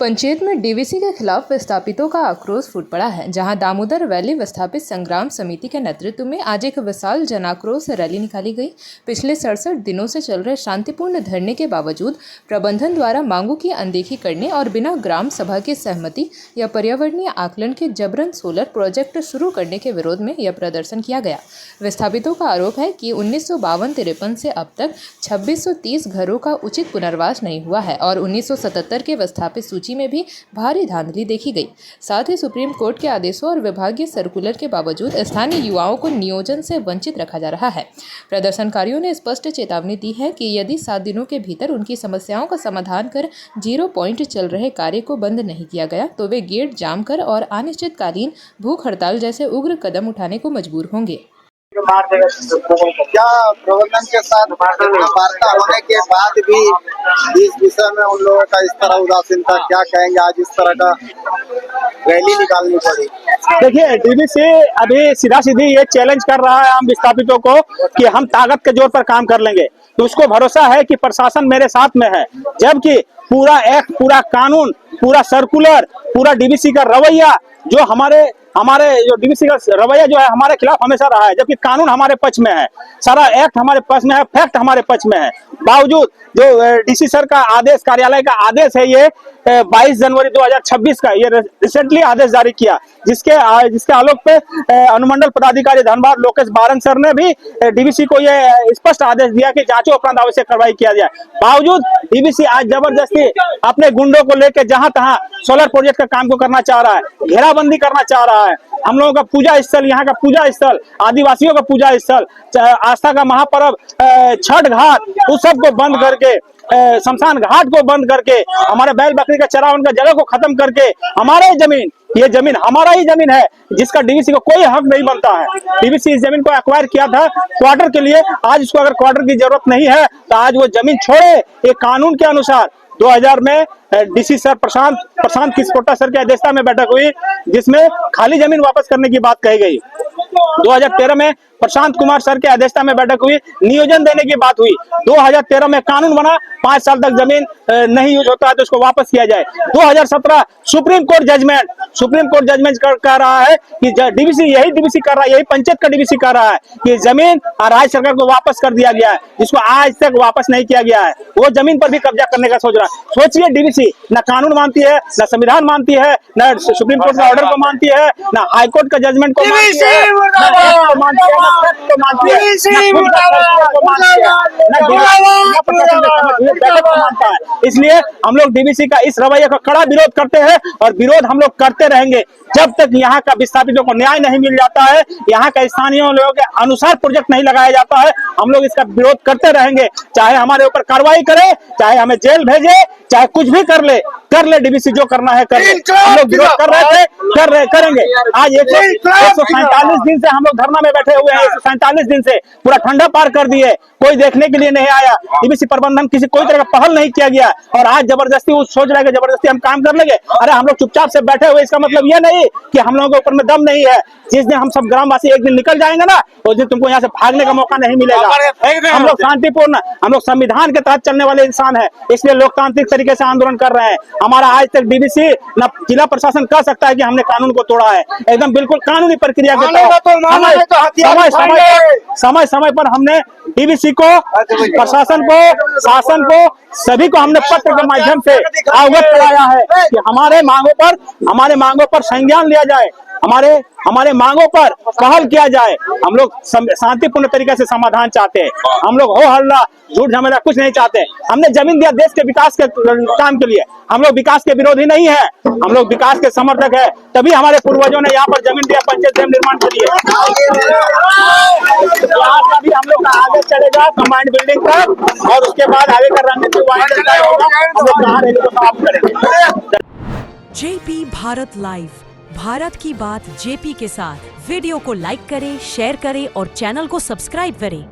पंचायत में डीवीसी के खिलाफ विस्थापितों का आक्रोश फूट पड़ा है, जहां दामोदर वैली विस्थापित संग्राम समिति के नेतृत्व में आज एक विशाल जनाक्रोश रैली निकाली गई। पिछले 67 दिनों से चल रहे शांतिपूर्ण धरने के बावजूद प्रबंधन द्वारा मांगों की अनदेखी करने और बिना ग्राम सभा की सहमति या पर्यावरणीय आकलन के जबरन सोलर प्रोजेक्ट शुरू करने के विरोध में यह प्रदर्शन किया गया। विस्थापितों का आरोप है कि 1952-53 से अब तक 2630 घरों का उचित पुनर्वास नहीं हुआ है और 1977 के विस्थापित सूची में भी भारी धांधली देखी गई। साथ ही सुप्रीम कोर्ट के आदेशों और विभागीय सर्कुलर के बावजूद स्थानीय युवाओं को नियोजन से वंचित रखा जा रहा है। प्रदर्शनकारियों ने स्पष्ट चेतावनी दी है कि यदि 7 दिनों के भीतर उनकी समस्याओं का समाधान कर 0 पॉइंट चल रहे कार्य को बंद नहीं किया गया तो वे गेट जाम कर और अनिश्चितकालीन भूख हड़ताल जैसे उग्र कदम उठाने को मजबूर होंगे। क्या प्रबंधन के साथ वार्ता होने के बाद भी इस विषय में उन लोगों का इस तरह उदासीनता, क्या कहेंगे? आज इस तरह का रैली निकालनी पड़ी। देखिए, डीवीसी अभी सीधा सीधी ये चैलेंज कर रहा है आम विस्थापितों को कि हम ताकत के जोर पर काम कर लेंगे। तो उसको भरोसा है कि प्रशासन मेरे साथ में है, जबकि पूरा एक्ट, पूरा कानून, पूरा सर्कुलर, पूरा डीवीसी का रवैया जो हमारे जो डीवीसी का रवैया जो है हमारे खिलाफ हमेशा रहा है, जबकि कानून हमारे पक्ष में है, सारा एक्ट हमारे पक्ष में है, फैक्ट हमारे पक्ष में है। बावजूद जो डीसी सर का आदेश, कार्यालय का आदेश है, ये 22 जनवरी 2026 का ये रिसेंटली आदेश जारी किया, जिसके आलोक पे अनुमंडल पदाधिकारी धनबाद लोकेश बारन सर ने भी डीवीसी को ये स्पष्ट आदेश दिया कि जांचों उपरांत आवश्यक कार्रवाई किया जाए। बावजूद डीवीसी आज जबरदस्ती अपने गुंडों को लेकर जहां तहां सोलर प्रोजेक्ट का काम को करना चाह रहा है, घेराबंदी करना चाह रहा है। हम लोगों का पूजा स्थल, यहाँ का पूजा स्थल, आदिवासियों का पूजा स्थल, आस्था का महापर्व छठ घाट, उस सब को बंद करके, शमशान घाट को बंद करके, हमारे बैल बकरी का चरावन का जगह को खत्म करके, हमारे जमीन, ये जमीन हमारा ही जमीन है जिसका डीवीसी को कोई हक नहीं बनता है। डीवीसी इस जमीन को एक्वायर किया था क्वार्टर के लिए, आज इसको अगर क्वार्टर की जरूरत नहीं है तो आज वो जमीन छोड़े। एक कानून के अनुसार 2000 में डीसी सर प्रशांत किस्पोट्टा सर की अध्यक्षता में बैठक हुई, जिसमें खाली जमीन वापस करने की बात कही गई। 2013 में प्रशांत कुमार सर के अध्यक्षता में बैठक हुई, नियोजन देने की बात हुई। 2013 में कानून बना, 5 साल तक जमीन नहीं यूज होता है तो उसको वापस किया जाए। 2017 सुप्रीम कोर्ट जजमेंट कर रहा है कि यही डीवीसी कर रहा है, यही पंचायत का डीवीसी कर रहा है कि जमीन राज्य सरकार को वापस कर दिया गया है, जिसको आज तक वापस नहीं किया गया है। वो जमीन पर भी कब्जा करने का सोच रहा है। सोचिए, डीवीसी न कानून मानती है, न संविधान मानती है, न सुप्रीम कोर्ट के ऑर्डर को मानती है, न हाईकोर्ट का जजमेंट को मानती है, इसलिए हम लोग डीवीसी का इस रवैये का कड़ा विरोध करते हैं और विरोध हम लोग करते रहेंगे जब तक यहाँ का विस्थापितों को न्याय नहीं मिल जाता है, यहाँ का स्थानीय लोगों के अनुसार प्रोजेक्ट नहीं लगाया जाता है। हम लोग इसका विरोध करते रहेंगे, चाहे हमारे ऊपर कार्रवाई करे, चाहे हमें जेल भेजे, चाहे कुछ भी कर ले डीवीसी जो करना है कर ले। हम लोग विरोध कर रहे थे, करेंगे। आज 147 दिन से हम लोग धरना में बैठे हुए हैं, 147 दिन से पूरा ठंडा पार कर दिए, कोई देखने के लिए नहीं आया। डीवीसी प्रबंधन कोई तरह का पहल नहीं किया गया और आज जबरदस्ती वो सोच रहे हैं कि जबरदस्ती हम काम कर लेंगे। अरे हम लोग चुपचाप से बैठे हुए, इसका मतलब ये नहीं कि हम लोगों के ऊपर में दम नहीं है। जिस दिन हम सब ग्रामवासी एक दिन निकल जाएंगे ना, उस दिन तुमको यहाँ से भागने का मौका नहीं मिलेगा। हम लोग शांतिपूर्ण, हम लोग संविधान के तहत चलने वाले इंसान है, इसलिए लोकतांत्रिक तरीके से आंदोलन कर रहे हैं। हमारा आज तक डीवीसी न जिला प्रशासन कह सकता है कि हमने कानून को तोड़ा है, एकदम बिल्कुल कानूनी प्रक्रिया के समय समय पर हमने डीवीसी को, प्रशासन को, शासन को, सभी को हमने पत्र के माध्यम से अवगत कराया है कि हमारे मांगों पर संज्ञान लिया जाए, हमारे मांगों पर पहल किया जाए। हम लोग शांतिपूर्ण तरीके से समाधान चाहते हैं, हम लोग हो हल्ला, झूठ झमेला कुछ नहीं चाहते। हमने जमीन दिया देश के विकास के काम के लिए, हम लोग विकास के विरोधी नहीं है, हम लोग विकास के समर्थक है। तभी हमारे पूर्वजों ने यहाँ पर जमीन दिया पंचायत निर्माण के लिए। अभी हम लोग का आगे चलेगा कमांड बिल्डिंग का, और उसके बाद आगे का रणनीति होगा, हम लोग कहाँ रहेंगे तो समाप्त करेंगे। जेपी भारत लाइव, भारत की बात जेपी के साथ। वीडियो को लाइक करें, शेयर करें और चैनल को सब्सक्राइब करें।